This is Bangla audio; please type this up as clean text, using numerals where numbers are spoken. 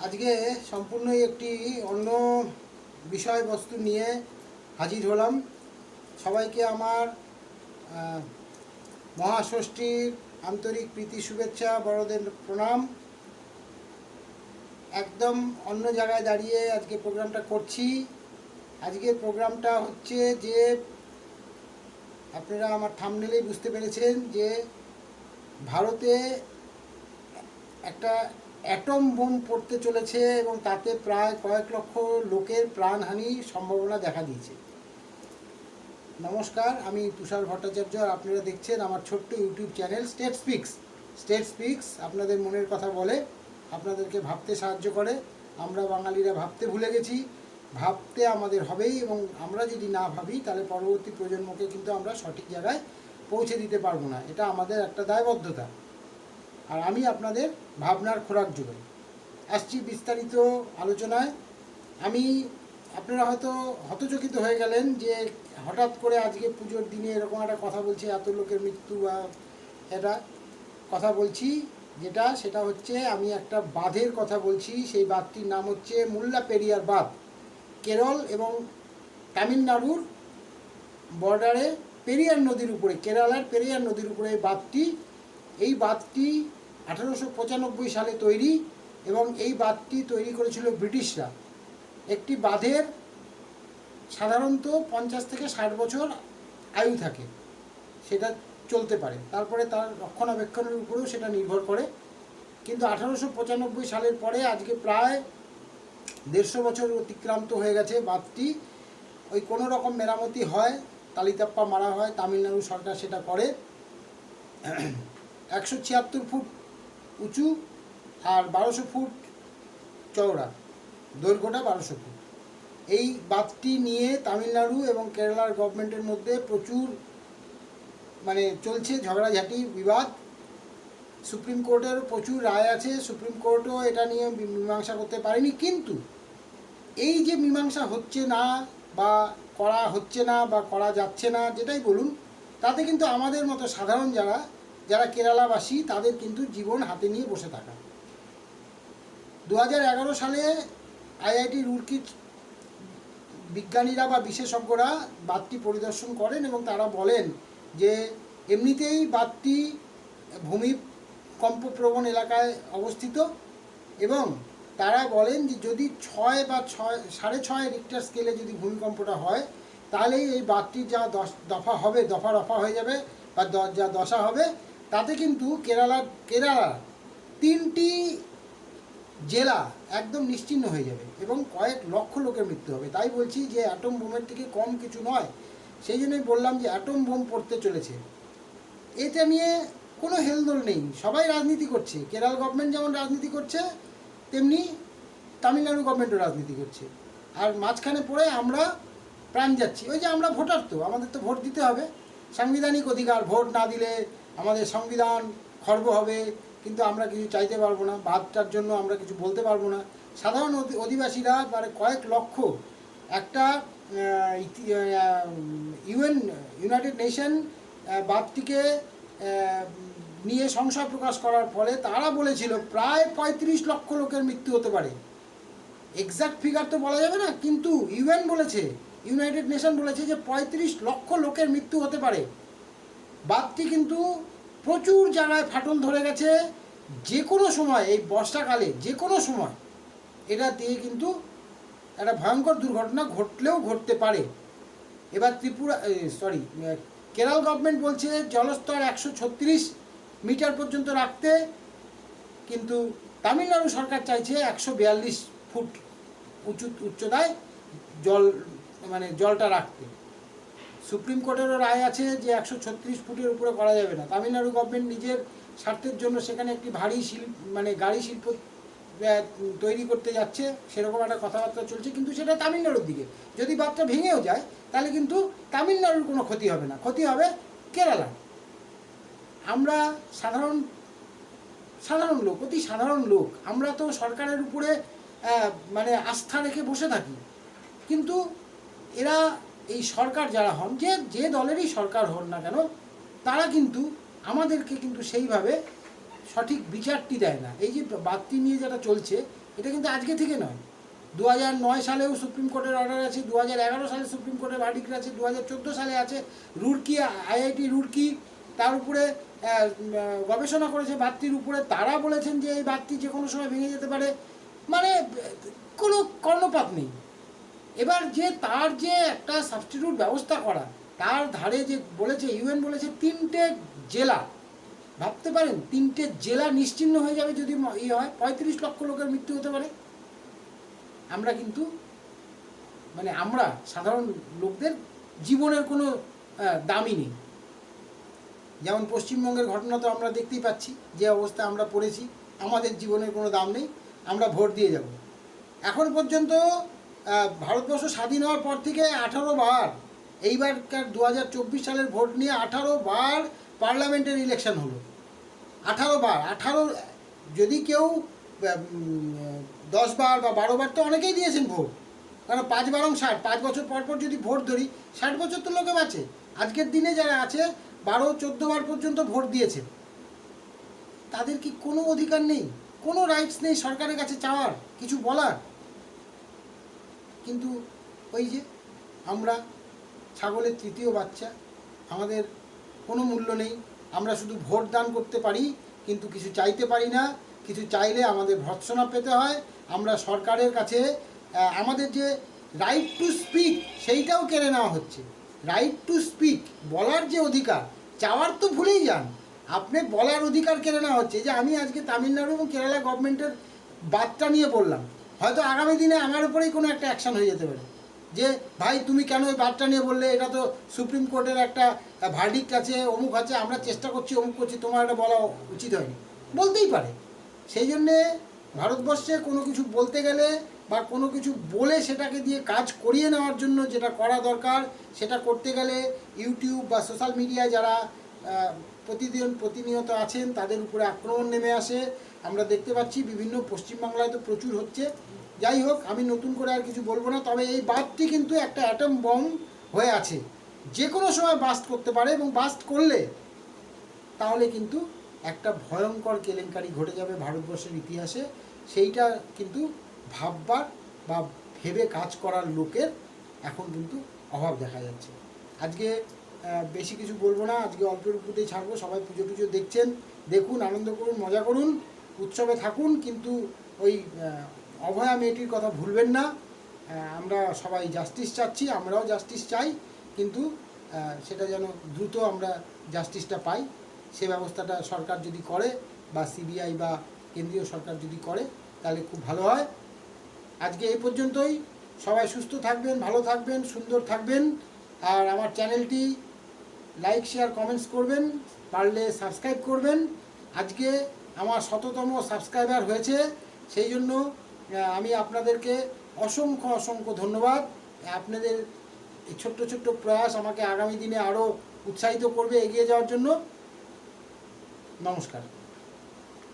আজকে সম্পূর্ণই একটি অন্য বিষয়বস্তু নিয়ে হাজির হলাম। সবাইকে আমার মহাষষ্ঠীর আন্তরিক প্রীতি শুভেচ্ছা, বড়দের প্রণাম। একদম অন্য জায়গায় দাঁড়িয়ে আজকে প্রোগ্রামটা করছি। আজকের প্রোগ্রামটা হচ্ছে যে আপনারা আমার থাম্বনেলেই বুঝতে পেরেছেন যে ভারতে একটা অ্যাটম বোম পড়তে চলেছে এবং তাতে প্রায় কয়েক লক্ষ লোকের প্রাণহানির সম্ভাবনা দেখা দিয়েছে। নমস্কার, আমি তুষার ভট্টাচার্য আর আপনারা দেখছেন আমার ছোট্ট ইউটিউব চ্যানেল স্টেট স্পিক্স। আপনাদের মনের কথা বলে, আপনাদেরকে ভাবতে সাহায্য করে। আমরা বাঙালিরা ভাবতে ভুলে গেছি, ভাবতে আমাদের হবেই, এবং আমরা যদি না ভাবি তাহলে পরবর্তী প্রজন্মকে কিন্তু আমরা সঠিক জায়গায় পৌঁছে দিতে পারবো না। এটা আমাদের একটা দায়বদ্ধতা। আর আমি আপনাদের ভাবনার খোরাক যোগাই। আসছি বিস্তারিত আলোচনায়। আপনারা হয়তো হতচকিত হয়ে গেলেন যে হঠাৎ করে আজকে পুজোর দিনে এরকম একটা কথা বলছে, এত লোকের মৃত্যু বা এটা কথা বলছি। সেটা হচ্ছে আমি একটা বাঁধের কথা বলছি। সেই বাঁধটির নাম হচ্ছে মুল্লাপেরিয়ার বাঁধ। কেরল এবং তামিলনাড়ুর বর্ডারে পেরিয়ার নদীর উপরে, কেরালার পেরিয়ার নদীর উপরে এই বাঁধটি 1895 সালে তৈরি, এবং এই বাঁধটি তৈরি করেছিল ব্রিটিশরা। একটি বাঁধের সাধারণত 50 থেকে 60 বছর আয়ু থাকে, সেটা চলতে পারে, তারপরে তার রক্ষণাবেক্ষণের উপরেও সেটা নির্ভর করে। কিন্তু 1895 সালের পরে আজকে প্রায় 150 বছর অতিক্রান্ত হয়ে গেছে। বাঁধটি ওই কোনো রকম মেরামতি হয়, তালিতাপ্পা মারা হয়, তামিলনাড়ু সরকার সেটা করে। 176 ফুট উঁচু আর 1200 ফুট চওড়া, দৈর্ঘ্যটা 1200 ফুট। এই বাঁধটি নিয়ে তামিলনাড়ু এবং কেরালার গভর্নমেন্টের মধ্যে প্রচুর চলছে ঝগড়াঝাটি, বিবাদ। সুপ্রিম কোর্টেরও প্রচুর রায় আছে, সুপ্রিম কোর্টও এটা নিয়ে মীমাংসা করতে পারেনি। কিন্তু এই যে মীমাংসা হচ্ছে না বা করা হচ্ছে না বা করা যাচ্ছে না, যেটাই বলুন, তাতে কিন্তু আমাদের মতো সাধারণ যারা কেরালাবাসী, তাদের কিন্তু জীবন হাতে নিয়ে বসে থাকা। 2011 সালে আইআইটি রুরকির বিজ্ঞানীরা বা বিশেষজ্ঞরা বাঁধটি পরিদর্শন করেন এবং তারা বলেন যে এমনিতেই বাঁধটি ভূমিকম্প প্রবণ এলাকায় অবস্থিত, এবং তারা বলেন যে যদি 6 বা 6.5 রিক্টার স্কেলে যদি ভূমিকম্পটা হয়, তাহলেই এই বাঁধটি যা দফা হবে, দফা রফা হয়ে যাবে, বা যা দশা হবে, তাতে কিন্তু কেরালার 3টি জেলা একদম নিশ্চিহ্ন হয়ে যাবে এবং কয়েক লক্ষ লোকের মৃত্যু হবে। তাই বলছি যে অ্যাটম বোমের থেকে কম কিছু নয়। সেই জন্যই বললাম যে অ্যাটম বোম পড়তে চলেছে। এটা নিয়ে কোনো হেলদোল নেই, সবাই রাজনীতি করছে। কেরল গভর্নমেন্ট যেমন রাজনীতি করছে, তেমনি তামিলনাড়ু গভর্নমেন্টও রাজনীতি করছে। আর মাঝখানে পড়ে আমরা প্রাণ যাচ্ছি। ওই যে আমরা ভোটার, তো আমাদের তো ভোট দিতে হবে, সাংবিধানিক অধিকার। ভোট না দিলে আমাদের সংবিধান খর্ব হবে, কিন্তু আমরা কিছু চাইতে পারবো না। বাঁধটার জন্য আমরা কিছু বলতে পারবো না। সাধারণ অধিবাসীরা কয়েক লক্ষ, একটা ইউনাইটেড নেশন বাঁধটিকে নিয়ে সংশয় প্রকাশ করার ফলে তারা বলেছিল প্রায় 35 লক্ষ লোকের মৃত্যু হতে পারে। এক্সাক্ট ফিগার তো বলা যাবে না, কিন্তু ইউনাইটেড নেশন বলেছে যে 35 লক্ষ লোকের মৃত্যু হতে পারে। বাঁধটি কিন্তু প্রচুর জায়গায় ফাটল ধরে গেছে। যে কোনো সময়, এই বর্ষাকালে যে কোনো সময় এটা দিয়ে কিন্তু একটা ভয়ঙ্কর দুর্ঘটনা ঘটলেও ঘটতে পারে। এবার কেরল গভর্নমেন্ট বলছে জলস্তর 136 মিটার পর্যন্ত রাখতে, কিন্তু তামিলনাড়ু সরকার চাইছে 142 ফুট উচ্চতায় জলটা রাখতে। সুপ্রিম কোর্টেরও রায় আছে যে 136 ফুটের উপরে করা যাবে না। তামিলনাড়ু গভর্নমেন্ট নিজের স্বার্থের জন্য সেখানে একটি ভারী গাড়ি শিল্প তৈরি করতে যাচ্ছে, সেরকম একটা কথাবার্তা চলছে। কিন্তু সেটা তামিলনাড়ুর দিকে। যদি বাঁধটা ভেঙেও যায়, তাহলে কিন্তু তামিলনাড়ুর কোনো ক্ষতি হবে না, ক্ষতি হবে কেরালা। আমরা সাধারণ লোক, অতি সাধারণ লোক, আমরা তো সরকারের উপরে আস্থা রেখে বসে থাকি। কিন্তু এরা, এই সরকার যারা হন, যে দলেরই সরকার হন না কেন, তারা কিন্তু আমাদেরকে কিন্তু সেইভাবে সঠিক বিচারটি দেয় না। এই যে বাদটি নিয়ে যেটা চলছে, এটা কিন্তু আজকে থেকে নয়। 2009 সালেও সুপ্রিম কোর্টের অর্ডার আছে, 2011 সালে সুপ্রিম কোর্টের ভার্ডিক্ট আছে, 2014 সালে আছে। রুড়কি, আইআইটি রুড়কি তার উপরে গবেষণা করেছে বাদটির উপরে। তারা বলেছেন যে এই বাদটি যে কোনো সময় ভেঙে যেতে পারে, মানে কোনো কর্ণপাত নেই। এবার যে তার যে একটা সাবস্টিটিউট ব্যবস্থা করা, তার ধারে যে বলেছে, ইউএন বলেছে 3টে জেলা, ভাবতে পারেন 3টে জেলা নিশ্চিহ্ন হয়ে যাবে যদি হয়, 35 লক্ষ লোকের মৃত্যু হতে পারে। আমরা কিন্তু মানে আমরা সাধারণ লোকদের জীবনের কোনো দামই নেই। যেমন পশ্চিমবঙ্গের ঘটনা তো আমরা দেখতেই পাচ্ছি, যে অবস্থা আমরা পড়েছি, আমাদের জীবনের কোনো দাম নেই, আমরা ভোট দিয়ে যাব। এখন পর্যন্ত ভারতবর্ষ স্বাধীন হওয়ার পর থেকে 18 বার, এইবারকার 2024 সালের ভোট নিয়ে 18 বার পার্লামেন্টের ইলেকশন হলো। 18 বার, 18 যদি কেউ 10 বার বা 12 বার তো অনেকেই দিয়েছেন ভোট, কারণ 5 বারং 60, 5 বছর পর পর যদি ভোট ধরি 60 বছর তো লোকে বাঁচে। আজকের দিনে যারা আছে 12-14 বার পর্যন্ত ভোট দিয়েছে, তাদের কি কোনো অধিকার নেই, কোনো রাইটস নেই সরকারের কাছে চাওয়ার, কিছু বলার? কিন্তু ওই যে আমরা ছাগলের তৃতীয় বাচ্চা, আমাদের কোনো মূল্য নেই, আমরা শুধু ভোট দান করতে পারি কিন্তু কিছু চাইতে পারি না। কিছু চাইলে আমাদের ভর্ৎসনা পেতে হয়। আমরা সরকারের কাছে আমাদের যে রাইট টু স্পিক সেইটাও কেড়ে নেওয়া হচ্ছে। রাইট টু স্পিক, বলার যে অধিকার, চাওয়ার তো ভুলেই যান, আপনি বলার অধিকার কেড়ে নেওয়া হচ্ছে। যে আমি আজকে তামিলনাড়ু এবং কেরালা গভর্নমেন্টের বাদটা নিয়ে বললাম, হয়তো আগামী দিনে আমার উপরেই কোনো একটা অ্যাকশান হয়ে যেতে পারে, যে ভাই তুমি কেন ওই বাদটা নিয়ে বললে, এটা তো সুপ্রিম কোর্টের একটা ভার্ডিক্ট আছে, অমুক আছে, আমরা চেষ্টা করছি, অমুক করছি, তোমার এটা বলা উচিত হয়নি, বলতেই পারে। সেই জন্যে ভারতবর্ষে কোনো কিছু বলতে গেলে বা কোনো কিছু বলে সেটাকে দিয়ে কাজ করিয়ে নেওয়ার জন্য যেটা করা দরকার, সেটা করতে গেলে ইউটিউব বা সোশ্যাল মিডিয়ায় যারা প্রতিনিয়ত আছেন তাদের উপরে আক্রমণ নেমে আসে। আমরা দেখতে পাচ্ছি বিভিন্ন পশ্চিমবাংলায় তো প্রচুর হচ্ছে। যাই হোক, আমি নতুন করে আর কিছু বলবো না। তবে এই বাদটি কিন্তু একটা অ্যাটম বম হয়ে আছে, যে কোনো সময় বাস্ট করতে পারে, এবং বাস্ট করলে তাহলে কিন্তু একটা ভয়ঙ্কর কেলেঙ্কারি ঘটে যাবে ভারতবর্ষের ইতিহাসে। সেইটা কিন্তু ভাববার বা ভেবে কাজ করার লোকের এখন কিন্তু অভাব দেখা যাচ্ছে। আজকে বেশি কিছু বলবো না, আজকে অল্পের উপরেই ছাড়বো। সবাই পুজো টুজো দেখছেন, দেখুন, আনন্দ করুন, মজা করুন, উৎসবে থাকুন, কিন্তু ওই অভয়া মেয়েটির কথা ভুলবেন না। আমরা সবাই জাস্টিস চাচ্ছি, আমরাও জাস্টিস চাই, কিন্তু সেটা যেন দ্রুত আমরা জাস্টিসটা পাই, সে ব্যবস্থাটা সরকার যদি করে, বা সিবিআই বা কেন্দ্রীয় সরকার যদি করে, তাহলে খুব ভালো হয়। আজকে এই পর্যন্তই। সবাই সুস্থ থাকবেন, ভালো থাকবেন, সুন্দর থাকবেন। আর আমার চ্যানেলটি লাইক, শেয়ার, কমেন্টস করবেন, পারলে সাবস্ক্রাইব করবেন। আজকে আমার 100তম সাবস্ক্রাইবার হয়েছে, সেই জন্য আমি আপনাদেরকে অসংখ্য অসংখ্য ধন্যবাদ। আপনাদের এই ছোট্ট ছোট্ট প্রয়াস আমাকে আগামী দিনে আরও উৎসাহিত করবে এগিয়ে যাওয়ার জন্য। নমস্কার।